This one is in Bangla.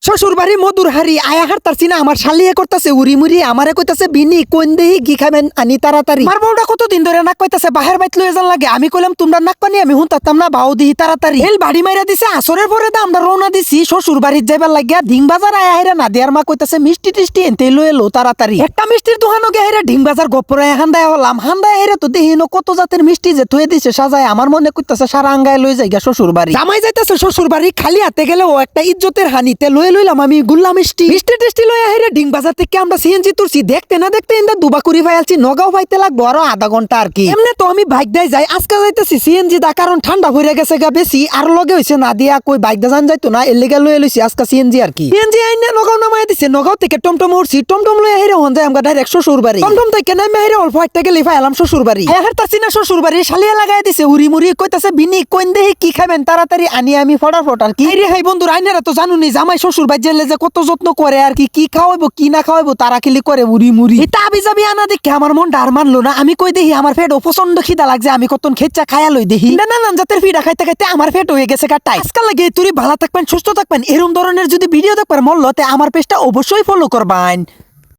শ্বশুর বাড়ি মধুর হারি আয়া হারতারছি না আমার শালিয়ে করতেছে উড়ি মুড়ি আমারে কইতাছে বিনি কোন দেহি গি খাবেন আনি তাড়াতাড়ি আমার বউটা কতদিন ধরে নাক কইতাছে বাহির বাইত লয়ে যান লাগে আমি কইলাম তোমরা নাক পানি আমি হুনতাম না বাউ দিহি তাড়াতাড়ি এল বাড়ি মাইরা দিছে আসরের পরে দা আমরা রওনা দিছি শ্বশুর বাড়ির যাইবার লাগিয়া ঢিং বাজার আয়া হাইরা না দেয়ার মা কইতাছে মিষ্টি টিষ্টি এনতে লয়ে লো তাড়াতাড়ি একটা মিষ্টির দোকানো গে হাইরা ঢিং বাজার গপ্পরায় হান্দায় হলাম হান্দায় হাইরা তো দেহিনো কত জাতের মিষ্টি যে থুয়ে দিছে সাজায় আমার মনে কইতাছে সারা আঙ্গায় লয়ে যাইগা শ্বশুর বাড়ি জামাই যাইতাছে শ্বশুর বাড়ি খালি হাতে গেলে ও একটা ইজ্জতের হানিতে লয়ে লইলাম আমি গুল্লা মিষ্টি মিষ্টি টেস্টি লয়ে হেরে ডিং বাজার থেকে আমরা সিএনজি তুলছি দেখতে না দেখতে ইন্দা দুবাকুরি ফাইলছি নগাঁও পাইতে লাগবো আরো আধা ঘন্টা আর কি এমনি তো আমি বাইক দিয়ে যাই আজকে যাইতেছি সিএনজি দা কারণ ঠান্ডা হয়ে গেছে গা বেশি আর লগে হইছে না দিয়া কই বাইক দা যান যাইতো না এর লেগে লয়ে লইছি আজকে সিএনজি আর কি সিএনজি আইনে নগাঁও নামাই দিছে নগাঁও থেকে টমটম উঠছি টমটম লয়ে হেরে হন যায় আমরা ডাইরেক্ট শ্বশুর বাড়ি টমটম থেকে নামে হেরে অল্প একটা গেলে ফাইলাম শ্বশুর বাড়ি হের তাছি না শ্বশুর বাড়ি শালিয়া লাগাই দিছে উড়ি মুড়ি কইতাছে বিনি কোন দেহি কি খাবেন তাড়াতাড়ি আনি আমি ফটাফট আর কি রে হাই বন্ধুরা আইনারা তো জানুনি জামাই শ্বশুর বাড়ি জেলে যে কত যত্ন করে আর কি খাওয়াইবো কি না খাওয়াইবো তারা কিলি করে উড়ি মুড়ি এটা আবি যাবি আনা দেখে আমার মন ডার মানলো না আমি কই দেখি আমার পেট প্রচন্ড খিদা লাগছে আমি কতন খেচ্চা খায়া লই দেখি নানান জাতের ফিডা খাইতে খাইতে আমার পেট হয়ে গেছে কাটাই আজকাল লাগে তুই ভালো থাকবেন সুস্থ থাকবেন এরকম ধরনের যদি ভিডিও দেখবার মন লতে আমার পেজটা অবশ্যই ফলো করবেন।